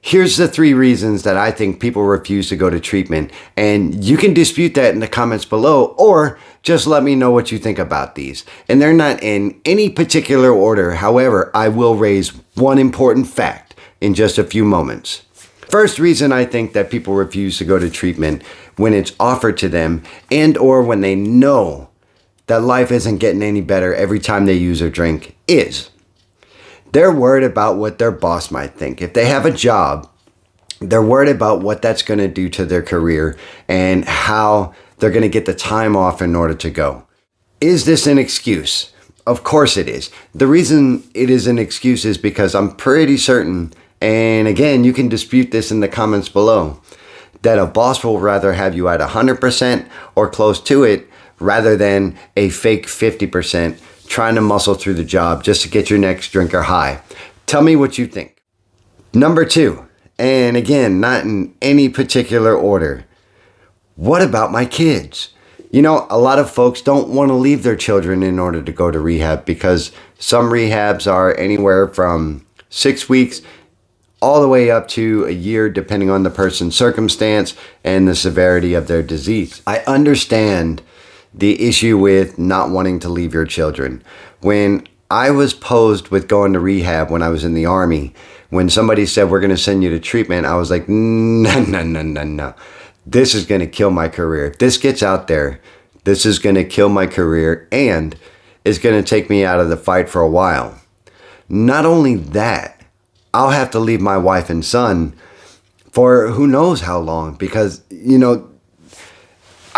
Here's the 3 reasons that I think people refuse to go to treatment. And you can dispute that in the comments below, or just let me know what you think about these. And they're not in any particular order. However, I will raise one important fact in just a few moments. First reason I think that people refuse to go to treatment when it's offered to them, and or when they know that life isn't getting any better every time they use or drink, is they're worried about what their boss might think. If they have a job, they're worried about what that's going to do to their career and how they're going to get the time off in order to go. Is this an excuse? Of course it is. The reason it is an excuse is because I'm pretty certain, and again, you can dispute this in the comments below, that a boss will rather have you at 100% or close to it rather than a fake 50% trying to muscle through the job just to get your next drinker high. Tell me what you think. Number 2, and again, not in any particular order, what about my kids? You know, a lot of folks don't want to leave their children in order to go to rehab, because some rehabs are anywhere from 6 weeks all the way up to a year, depending on the person's circumstance and the severity of their disease. I understand the issue with not wanting to leave your children. When I was posed with going to rehab when I was in the Army, when somebody said, we're going to send you to treatment, I was like, no. This is going to kill my career. If this gets out there, this is going to kill my career and is going to take me out of the fight for a while. Not only that, I'll have to leave my wife and son for who knows how long, because, you know,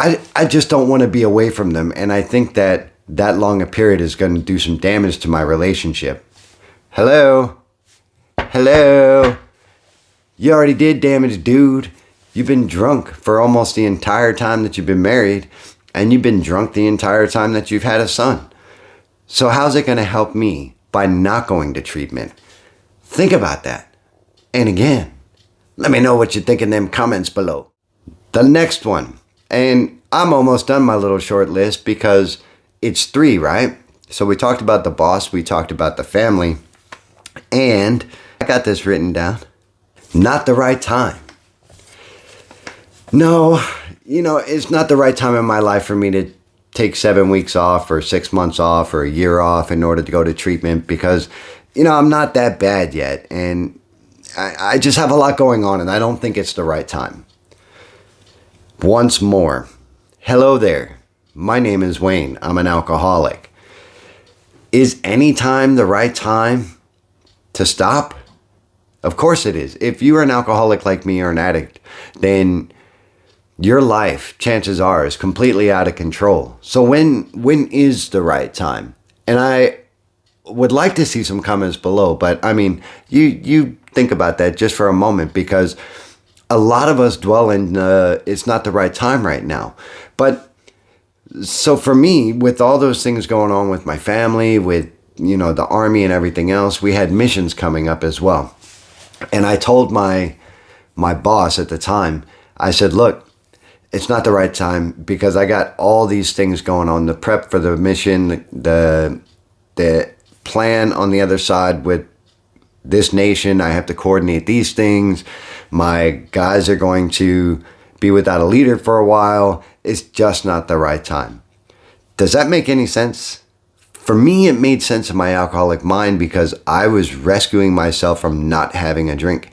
I just don't want to be away from them. And I think that that long a period is going to do some damage to my relationship. Hello? You already did damage, dude. You've been drunk for almost the entire time that you've been married, and you've been drunk the entire time that you've had a son. So how's it going to help me by not going to treatment? Think about that. And again, let me know what you think in them comments below. The next one, and I'm almost done my little short list because it's 3, right? So we talked about the boss, we talked about the family, and I got this written down. Not the right time. No, you know, it's not the right time in my life for me to take 7 weeks off or 6 months off or a year off in order to go to treatment, because, you know, I'm not that bad yet. And I just have a lot going on, and I don't think it's the right time. Once more, hello there. My name is Wayne. I'm an alcoholic. Is any time the right time to stop? Of course it is. If you are an alcoholic like me or an addict, then your life, chances are, is completely out of control. So when is the right time? And I would like to see some comments below, but I mean, you think about that just for a moment, because a lot of us dwell in it's not the right time right now. But so for me, with all those things going on with my family, with, you know, the Army and everything else, we had missions coming up as well. And I told my boss at the time, I said, look, it's not the right time because I got all these things going on, the prep for the mission, the plan on the other side with this nation. I have to coordinate these things. My guys are going to be without a leader for a while. It's just not the right time. Does that make any sense? For me, it made sense in my alcoholic mind because I was rescuing myself from not having a drink.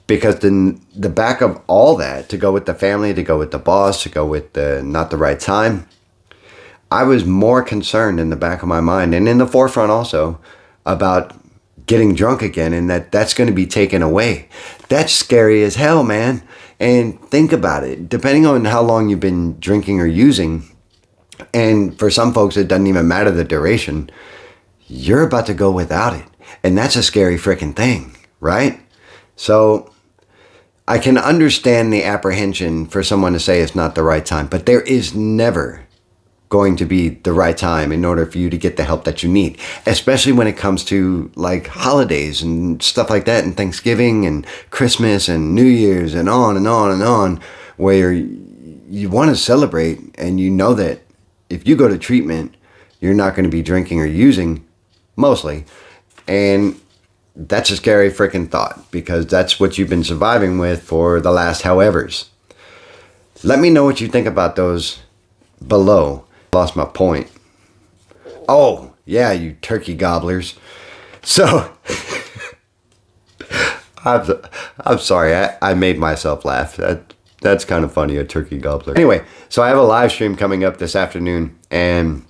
Because then the back of all that, to go with the family, to go with the boss, to go with the not the right time, I was more concerned in the back of my mind and in the forefront also about getting drunk again, and that's going to be taken away. That's scary as hell, man. And think about it. Depending on how long you've been drinking or using, and for some folks it doesn't even matter the duration, you're about to go without it. And that's a scary freaking thing, right? So I can understand the apprehension for someone to say it's not the right time, but there is never going to be the right time in order for you to get the help that you need, especially when it comes to like holidays and stuff like that, and Thanksgiving and Christmas and New Year's and on and on and on, where you want to celebrate and you know that if you go to treatment, you're not going to be drinking or using mostly. And that's a scary freaking thought, because that's what you've been surviving with for the last howevers. Let me know what you think about those below. Lost my point. Oh, yeah, you turkey gobblers. So, I'm sorry, I made myself laugh. That's kind of funny, a turkey gobbler. Anyway, so I have a live stream coming up this afternoon, and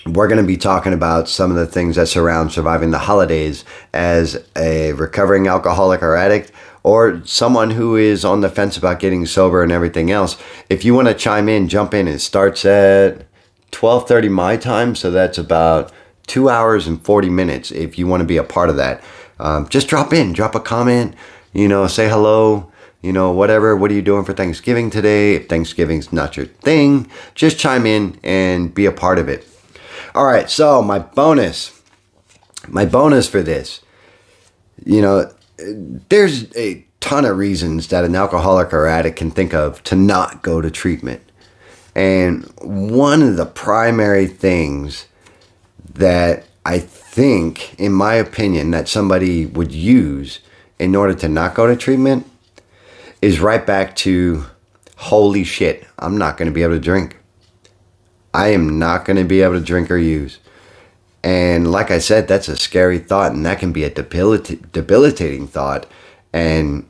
we're going to be talking about some of the things that surround surviving the holidays as a recovering alcoholic or addict, or someone who is on the fence about getting sober and everything else. If you want to chime in, jump in. It starts at 12:30 my time, so that's about 2 hours and 40 minutes. If you want to be a part of that, just drop in, drop a comment, say hello, whatever. What are you doing for Thanksgiving today? If Thanksgiving's not your thing, just chime in and be a part of it. All right, so my bonus for this, there's a ton of reasons that an alcoholic or addict can think of to not go to treatment. And one of the primary things that I think, in my opinion, that somebody would use in order to not go to treatment is right back to, holy shit, I'm not going to be able to drink. I am not going to be able to drink or use. And like I said, that's a scary thought, and that can be a debilitating thought. And,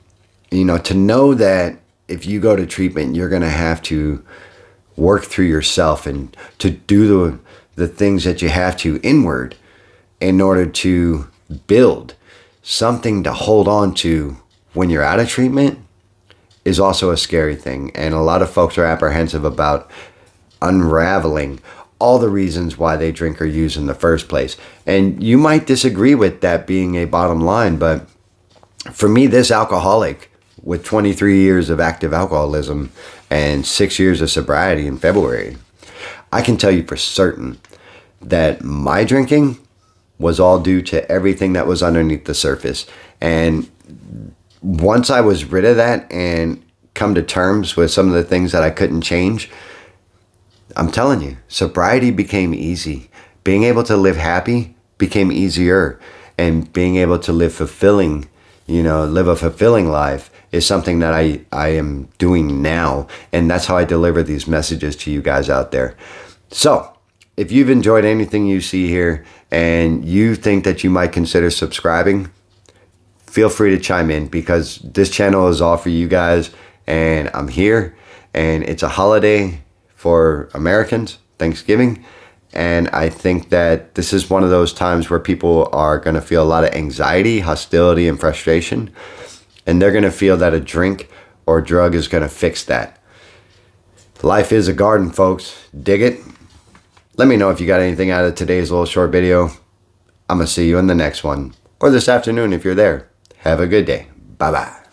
to know that if you go to treatment, you're going to have to work through yourself and to do the things that you have to inward in order to build something to hold on to when you're out of treatment is also a scary thing. And a lot of folks are apprehensive about unraveling all the reasons why they drink or use in the first place. And you might disagree with that being a bottom line, but for me, this alcoholic with 23 years of active alcoholism and 6 years of sobriety in February, I can tell you for certain that my drinking was all due to everything that was underneath the surface. And once I was rid of that and come to terms with some of the things that I couldn't change, I'm telling you, sobriety became easy. Being able to live happy became easier. And being able to live live a fulfilling life is something that I am doing now. And that's how I deliver these messages to you guys out there. So, if you've enjoyed anything you see here and you think that you might consider subscribing, feel free to chime in, because this channel is all for you guys, and I'm here, and it's a holiday for Americans, Thanksgiving, and I think that this is one of those times where people are going to feel a lot of anxiety, hostility, and frustration, and they're going to feel that a drink or drug is going to fix that. Life is a garden, folks. Dig it? Let me know if you got anything out of today's little short video. I'm going to see you in the next one, or this afternoon if you're there. Have a good day. Bye-bye.